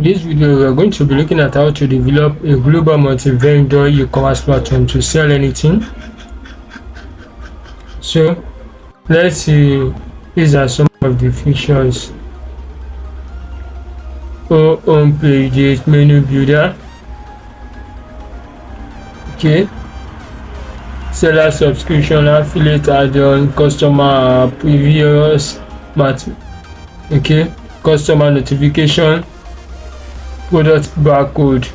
In this video, we are going to be looking at how to develop a global multi-vendor e-commerce platform to sell anything. So let's see, these are some of the features. Home pages, menu builder, okay, seller subscription, affiliate add-on, customer previous, okay, customer notification, product barcode.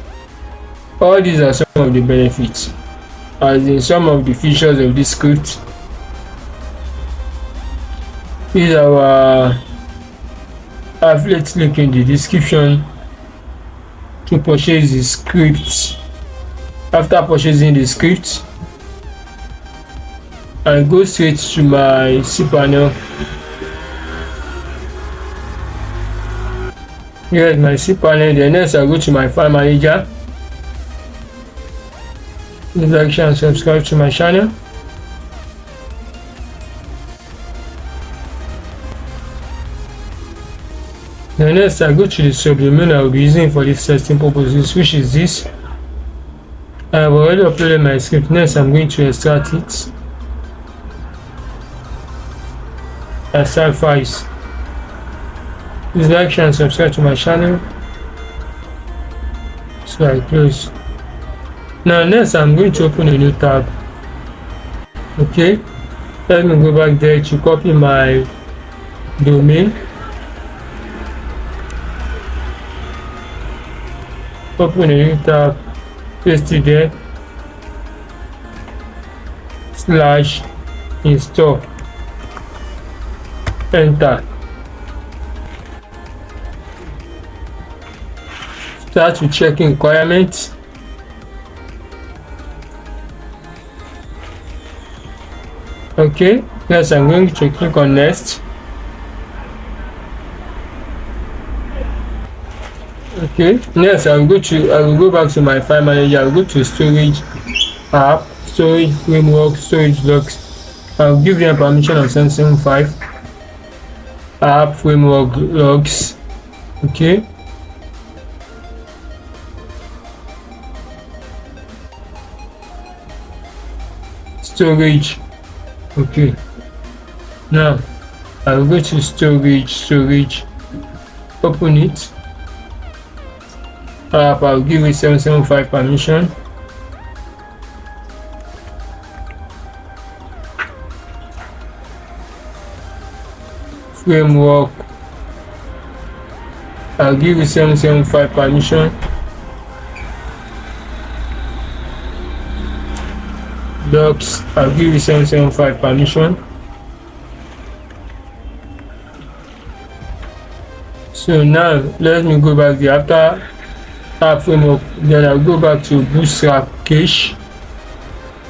All these are some of the benefits, as in some of the features of this script. Is our affiliate link in the description to purchase the script. After purchasing the script, I go straight to my cPanel. Here is my cPanel. Then next I go to my file manager. Please like, share and subscribe to my channel. Then next I go to the subdomain I will be using for this testing purposes, which is this. I have already uploaded my script. Next I'm going to extract it. Extract files. Please like, share and subscribe to my channel. So I close. Now next I'm going to open a new tab. Okay, let me go back there to copy my domain. Open a new tab, paste it there, /install, enter. Start with checking requirements. Okay, yes, I'm going to click on next. Okay, next I will go back to my file manager. I will go to storage app, storage framework, storage logs. I'll give them permission of 775 app framework logs. Okay, storage. Okay, now I will go to storage, open it. I'll give it 775 permission. Framework, I'll give it 775 permission. Docs, I'll give it 775 permission. So now let me go back there. After app framework, then I'll go back to Bootstrap cache.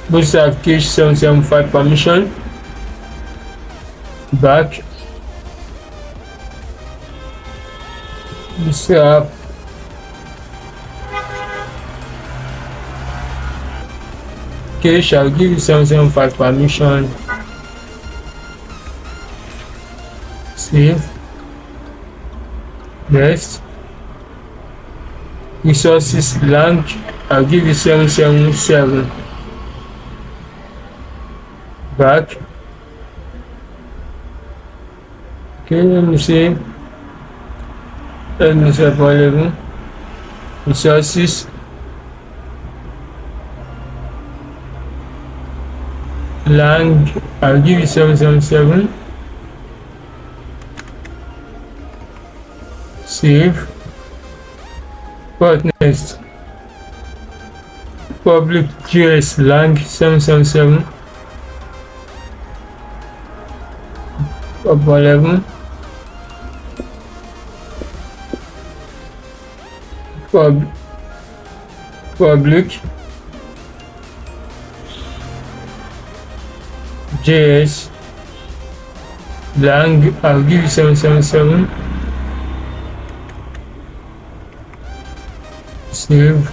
Bootstrap cache 775 permission. Back. Bootstrap cache, I'll give you 775 permission. Save. Next. Resources lang, I'll give you 777. Back. Okay, let me see. Let me see available. Resources lang, I'll give you 777. Save. What next? Public JS lang 777. Available. Public JS lang, I'll give you 777. Save.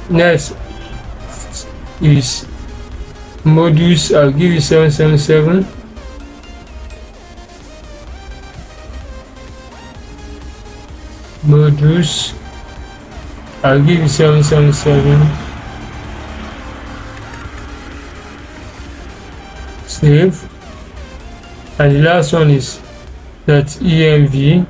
Next is modules, I'll give you 777. modules. I'll give you 777. Save. And the last one is .env.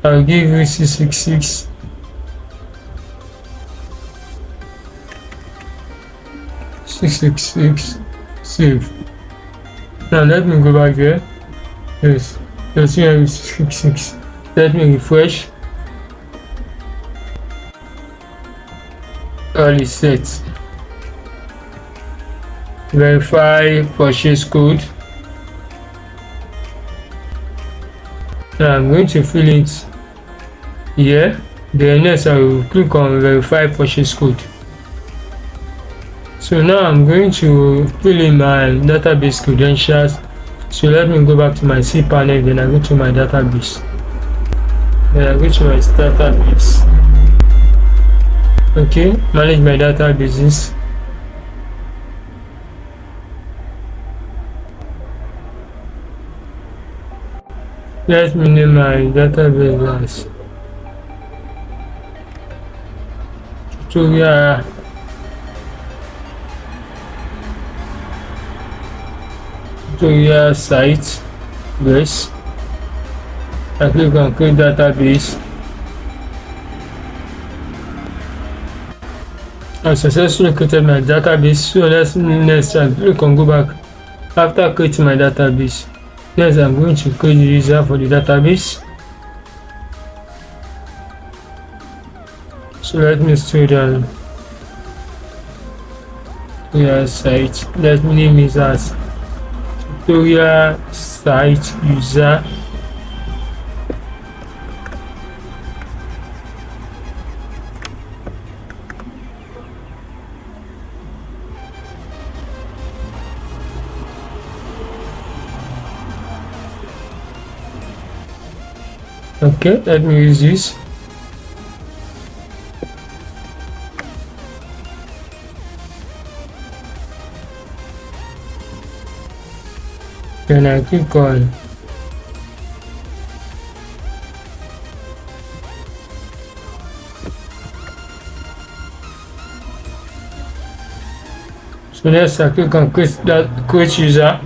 I'll give you 666. Save. Now let me go back there. Yes, .env 666. Let me refresh. All is set. Verify purchase code. Now I'm going to fill it here. Then next I will click on verify purchase code. So now I'm going to fill in my database credentials. So let me go back to my cPanel, then I go to my database. Then I go to my database. Okay, manage my databases. Let me name my database as tutorial site. Yes, I click on create database. I successfully created my database. So next I click on go back. After creating my database, yes, I'm going to create the user for the database. So let me store down tutorial site. Let me name it as tutorial site user. Okay, let me use this. Then I click on so next I click on create user.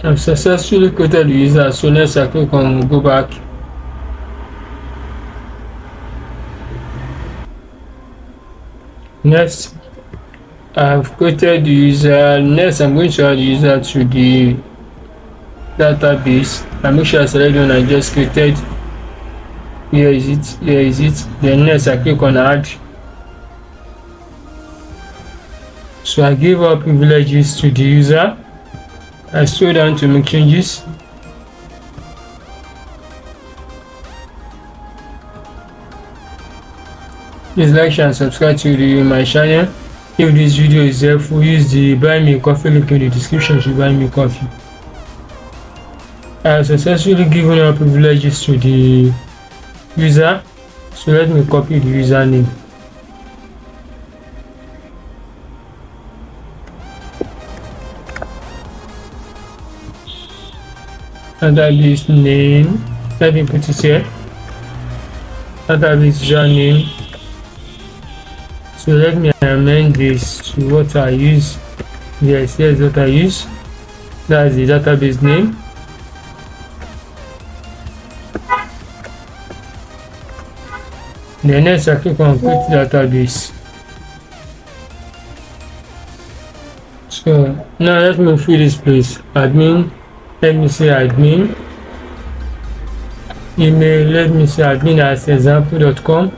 I've successfully created the user. So next I click on go back. Next I've created the user. Next I'm going to add the user to the database. I make sure I select the one I just created. Here is it. Then next I click on add. So I give all privileges to the user. I scroll down to make changes. Please like, share and subscribe to my channel. If this video is helpful, use the buy me coffee link in the description to buy me coffee. I have successfully given all privileges to the user. So let me copy the username. Database name, let me put it here. Database username. So let me amend this to what I use. Yes, here's what I use. That's the database name. Then next I click on create database. So now let me fill this place. Admin. Let me say admin. Email, let me say admin at example.com.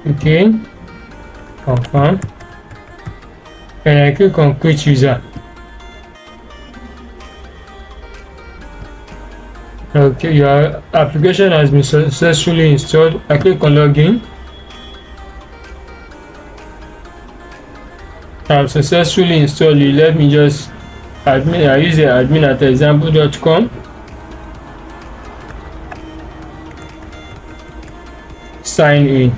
Okay, confirm. And I click on create user. Okay, your application has been successfully installed. I click on login. I've successfully installed it. Let me just admin. I use the admin at example.com. Sign in.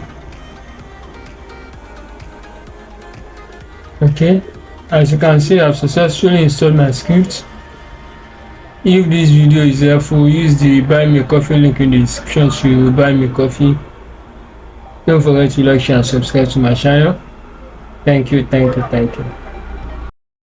Okay, As you can see, I've successfully installed my script. If this video is helpful, use the buy me a coffee link in the description to buy me coffee. Don't forget to like, share and subscribe to my channel. Thank you.